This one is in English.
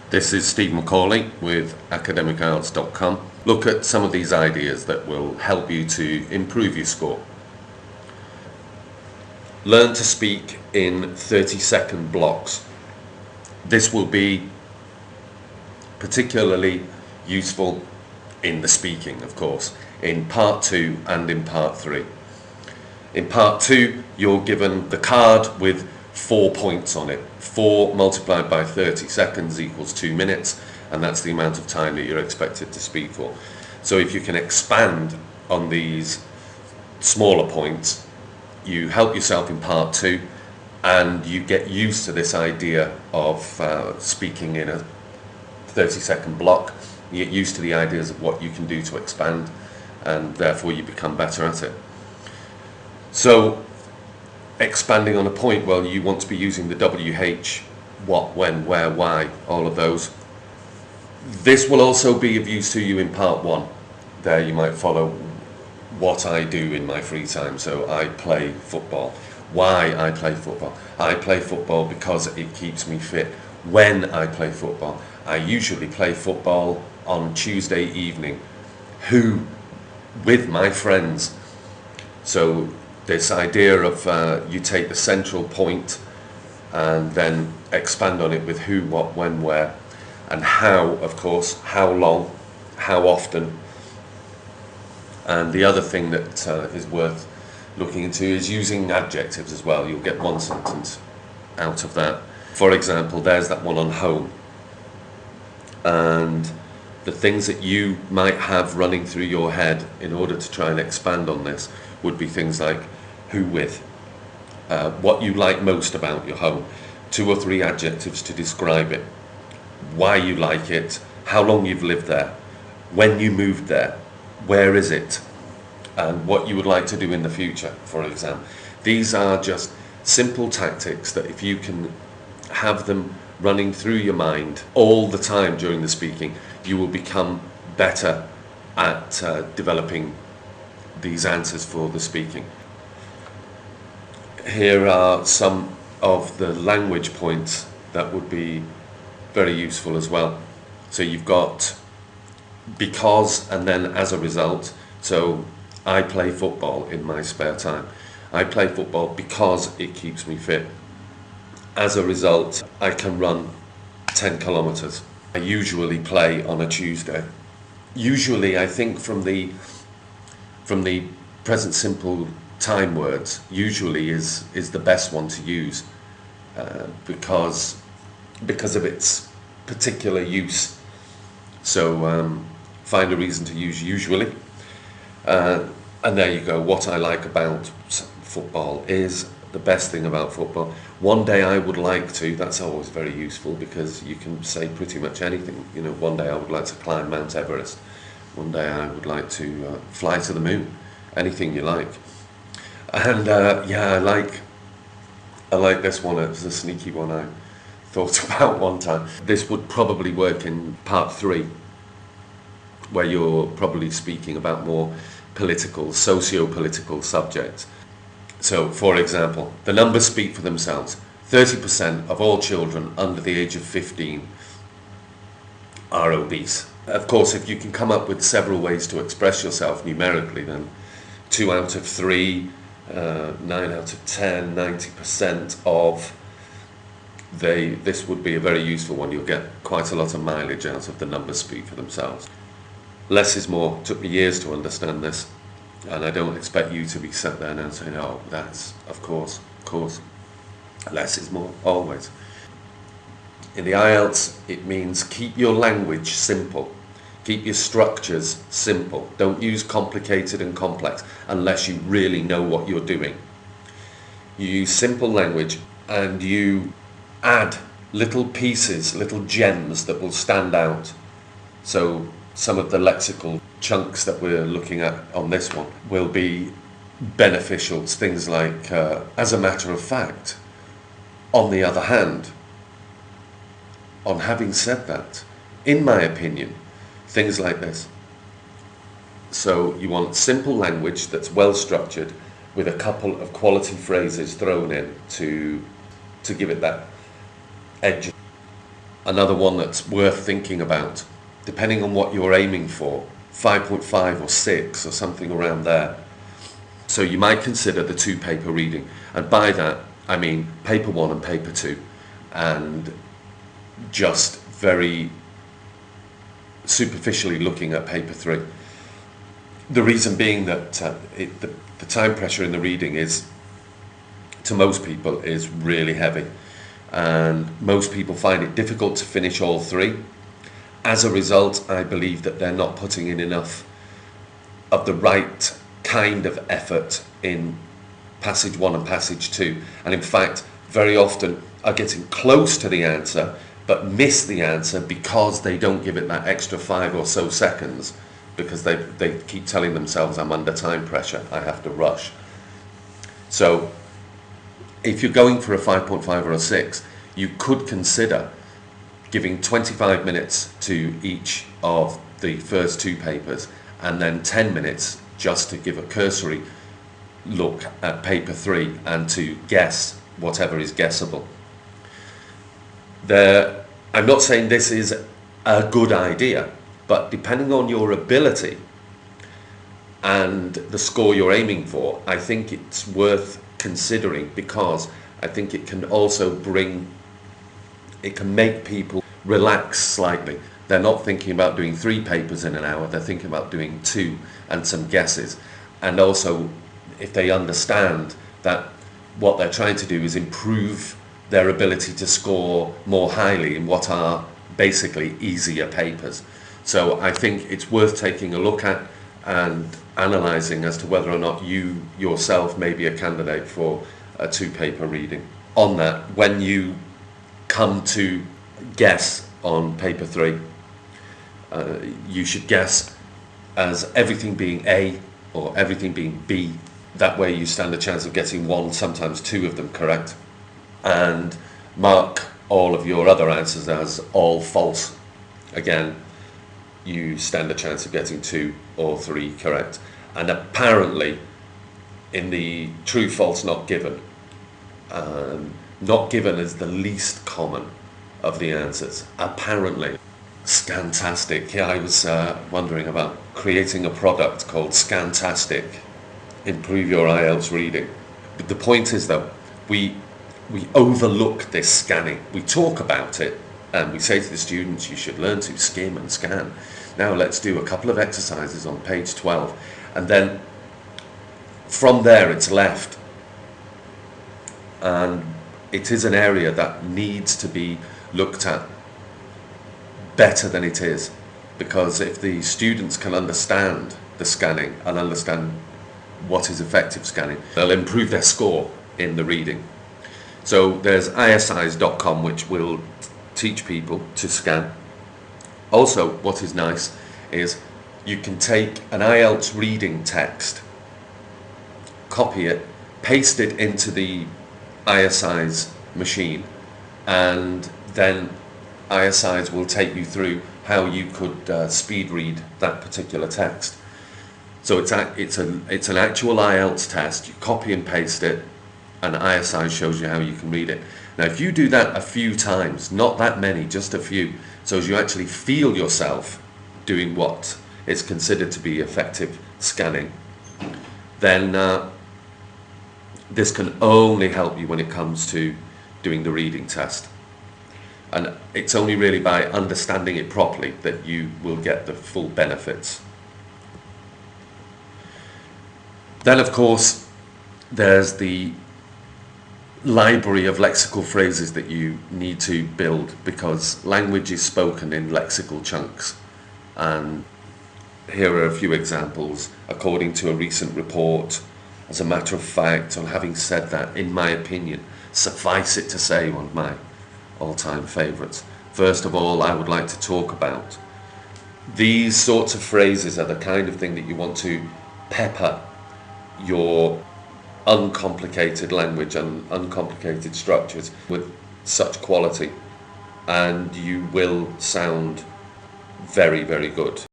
This is Steve McCauley with academicielts.com. Look at some of these ideas that will help you to improve your score. Learn to speak in 30-second blocks. This will be particularly useful in the speaking, of course, in part 2 and in part 3. In part 2, you're given the card with 4 points on it. 4 multiplied by 30 seconds equals 2 minutes, and that's the amount of time that you're expected to speak for. So if you can expand on these smaller points, you help yourself in part 2, and you get used to this idea of speaking in a 30-second block. You get used to the ideas of what you can do to expand, and therefore you become better at it. So expanding on a point, well, you want to be using the WH, what, when, where, why, all of those. This will also be of use to you in part 1. There you might follow what I do in my free time. So I play football. Why I play football? I play football because it keeps me fit. When I play football, I usually play football on Tuesday evening. Who? With my friends. So this idea of you take the central point and then expand on it with who, what, when, where, and how, of course, how long, how often. And the other thing that is worth looking into is using adjectives as well. You'll get one sentence out of that. For example, there's that one on home. And the things that you might have running through your head in order to try and expand on this would be things like who with, what you like most about your home, 2 or 3 adjectives to describe it, why you like it, how long you've lived there, when you moved there, where is it, and what you would like to do in the future, for example. These are just simple tactics that if you can have them running through your mind all the time during the speaking, you will become better at developing these answers for the speaking. Here are some of the language points that would be very useful as well. So you've got because and then as a result. So I play football in my spare time. I play football because it keeps me fit. As a result, I can run 10 kilometers. I usually play on a Tuesday. Usually, I think from the present simple time words, usually is the best one to use because of its particular use. So find a reason to use usually. And there you go. What I like about football is the best thing about football. One day I would like to, that's always very useful because you can say pretty much anything. You know, one day I would like to climb Mount Everest. One day I would like to fly to the moon. Anything you like. And yeah, I like this one. It was a sneaky one I thought about one time. This would probably work in part 3, where you're probably speaking about more political, socio-political subjects. So, for example, the numbers speak for themselves. 30% of all children under the age of 15 are obese. Of course, if you can come up with several ways to express yourself numerically, then 2 out of 3, 9 out of 10, 90% of this would be a very useful one. You'll get quite a lot of mileage out of the numbers speak for themselves. Less is more. It took me years to understand this, and I don't expect you to be sat there now saying, oh, that's, of course. Less is more, always. In the IELTS, it means keep your language simple. Keep your structures simple. Don't use complicated and complex unless you really know what you're doing. You use simple language and you add little pieces, little gems that will stand out. So some of the lexical chunks that we're looking at on this one will be beneficial. Things like, as a matter of fact, on the other hand, on having said that, in my opinion, things like this. So you want simple language that's well structured with a couple of quality phrases thrown in to give it that edge. Another one that's worth thinking about, depending on what you're aiming for, 5.5 or 6 or something around there. So you might consider the 2-paper reading, and by that I mean paper 1 and paper 2, and just very superficially looking at paper 3. The reason being that the time pressure in the reading is, to most people, is really heavy, and most people find it difficult to finish all 3. As a result, I believe that they're not putting in enough of the right kind of effort in passage 1 and passage 2, and in fact very often are getting close to the answer but miss the answer because they don't give it that extra 5 or so seconds, because they keep telling themselves, I'm under time pressure, I have to rush. So if you're going for a 5.5 or a 6, you could consider giving 25 minutes to each of the first 2 papers, and then 10 minutes just to give a cursory look at paper 3 and to guess whatever is guessable. I'm not saying this is a good idea, but depending on your ability and the score you're aiming for, I think it's worth considering, because I think it can also make people relax slightly. They're not thinking about doing 3 papers in an hour, they're thinking about doing 2 and some guesses. And also, if they understand that what they're trying to do is improve their ability to score more highly in what are basically easier papers. So I think it's worth taking a look at and analysing as to whether or not you yourself may be a candidate for a 2-paper reading. On that, when you come to guess on paper 3, you should guess as everything being A or everything being B. That way you stand a chance of getting 1, sometimes 2 of them correct, and mark all of your other answers as all false. Again, you stand a chance of getting 2 or 3 correct. And apparently in the true, false, not given, not given is the least common of the answers, apparently. Scantastic. Yeah, I was wondering about creating a product called Scantastic. Improve your IELTS reading. But the point is, though, we overlook this scanning. We talk about it and we say to the students, you should learn to skim and scan. Now let's do a couple of exercises on page 12, and then from there it's left. And it is an area that needs to be looked at better than it is, because if the students can understand the scanning and understand what is effective scanning, they'll improve their score in the reading. So there's ISIs.com, which will teach people to scan. Also, what is nice is you can take an IELTS reading text, copy it, paste it into the ISIs machine, and then ISIs will take you through how you could speed read that particular text. So it's an actual IELTS test. You copy and paste it, and ISI shows you how you can read it. Now, if you do that a few times, not that many, just a few, so as you actually feel yourself doing what is considered to be effective scanning, then this can only help you when it comes to doing the reading test. And it's only really by understanding it properly that you will get the full benefits. Then, of course, there's the library of lexical phrases that you need to build, because language is spoken in lexical chunks. And here are a few examples. According to a recent report, as a matter of fact, on having said that, in my opinion, suffice it to say, one of my all-time favourites. First of all, I would like to talk about these sorts of phrases are the kind of thing that you want to pepper your uncomplicated language and uncomplicated structures with such quality, and you will sound very, very good.